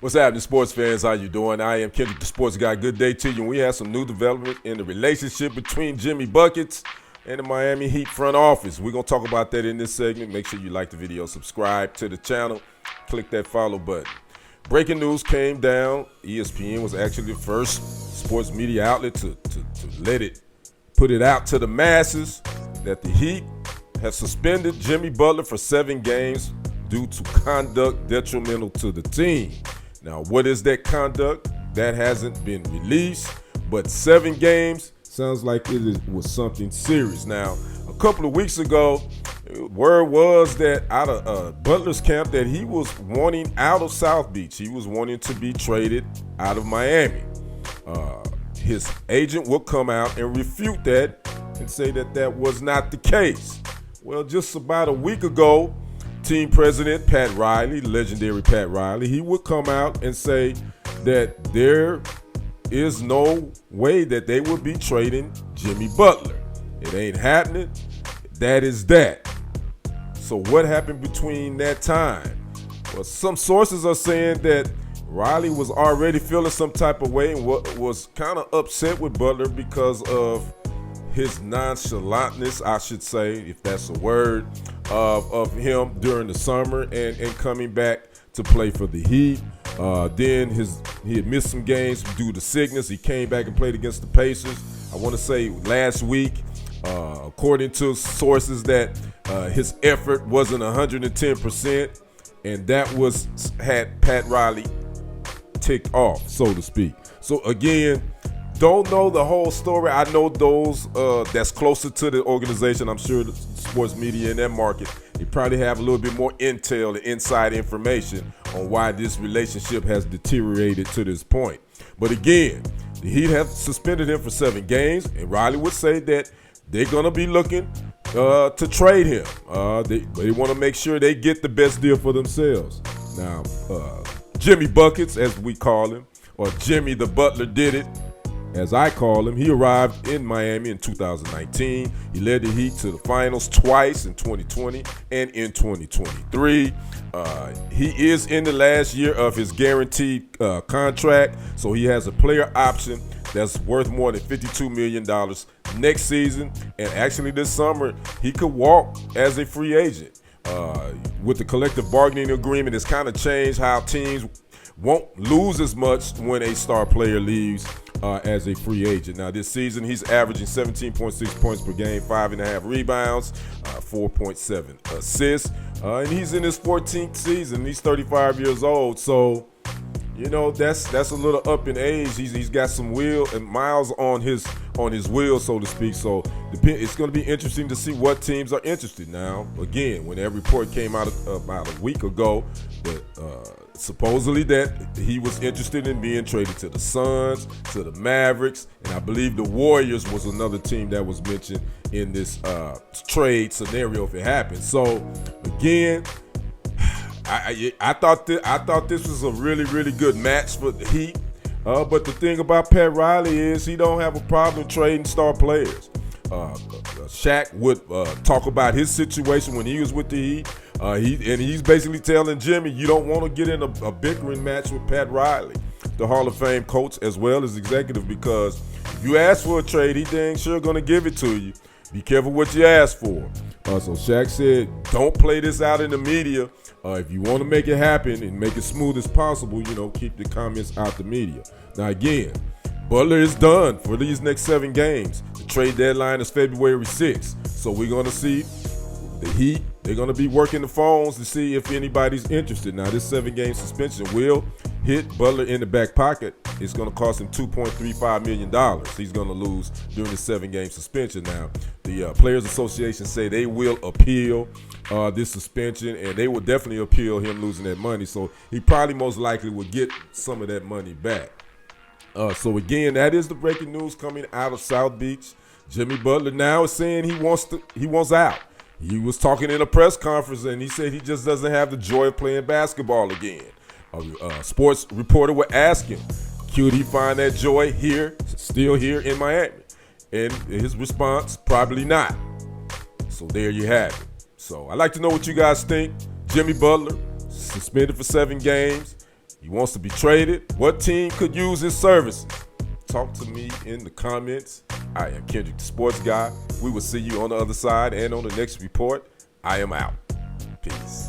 What's happening, sports fans? How you doing? I am Kendrick, the sports guy. Good day to you. And we have some new development in the relationship between Jimmy Buckets and the Miami Heat front office. We're going to talk about that in this segment. Make sure you like the video, subscribe to the channel, click that follow button. Breaking news came down. ESPN was actually the first sports media outlet to put it out to the masses that the Heat have suspended Jimmy Butler for 7 games due to conduct detrimental to the team. Now, what is that conduct? That hasn't been released, but 7 games sounds like it was something serious. Now, a couple of weeks ago, word was that out of Butler's camp that he was wanting out of South Beach. He was wanting to be traded out of Miami. His agent will come out and refute that and say that that was not the case. Well, just about a week ago, team president Pat Riley, legendary Pat Riley, he would come out and say that there is no way that they would be trading Jimmy Butler. It ain't happening. That is that. So what happened between that time? Well, some sources are saying that Riley was already feeling some type of way and was kind of upset with Butler because of his nonchalantness, I should say, if that's a word, of him during the summer and coming back to play for the Heat. Then he had missed some games due to sickness. He came back and played against the Pacers. I want to say last week, according to sources, that his effort wasn't 110%, and that had Pat Riley ticked off, so to speak. So again, don't know the whole story. I know those that's closer to the organization. I'm sure the sports media in that market, they probably have a little bit more intel and inside information on why this relationship has deteriorated to this point. But again, the Heat have suspended him for 7 games, and Riley would say that they're going to be looking to trade him. They want to make sure they get the best deal for themselves. Now, Jimmy Buckets, as we call him, or Jimmy the Butler did it, as I call him. He arrived in Miami in 2019. He led the Heat to the finals twice in 2020 and in 2023. He is in the last year of his guaranteed contract, so he has a player option that's worth more than $52 million next season. And actually this summer, he could walk as a free agent. With the collective bargaining agreement, it's kind of changed how teams won't lose as much when a star player leaves as a free agent. Now this season he's averaging 17.6 points per game, 5.5 rebounds, 4.7 assists, and he's in his 14th season. He's 35 years old, so you know that's a little up in age. He's got some wheel and miles on his wheel, so to speak. So it's going to be interesting to see what teams are interested. Now again, when that report came out about a week ago, that supposedly that he was interested in being traded to the Suns, to the Mavericks, and I believe the Warriors was another team that was mentioned in this trade scenario if it happened. So again, I thought this was a really good match for the Heat. But the thing about Pat Riley is he don't have a problem trading star players. Shaq would talk about his situation when he was with the Heat. He's basically telling Jimmy, you don't want to get in a bickering match with Pat Riley, the Hall of Fame coach as well as executive, because if you ask for a trade, he dang sure going to give it to you. Be careful what you ask for. So Shaq said, don't play this out in the media. If you want to make it happen and make it smooth as possible, keep the comments out the media. Now again, Butler is done for these next 7 games. The trade deadline is February 6th. So we're going to see the Heat. They're going to be working the phones to see if anybody's interested. Now, this 7-game suspension will hit Butler in the back pocket. It's going to cost him $2.35 million. He's going to lose during the 7-game suspension. Now, the Players Association say they will appeal this suspension, and they will definitely appeal him losing that money. So he probably most likely will get some of that money back. So again, that is the breaking news coming out of South Beach. Jimmy Butler now is saying he wants out. He was talking in a press conference, and he said he just doesn't have the joy of playing basketball again. A sports reporter would ask him, could he find that joy still here in Miami? And his response, probably not. So there you have it. So I'd like to know what you guys think. Jimmy Butler, suspended for 7 games. He wants to be traded. What team could use his services? Talk to me in the comments. I am Kendrick, the sports guy. We will see you on the other side and on the next report. I am out. Peace.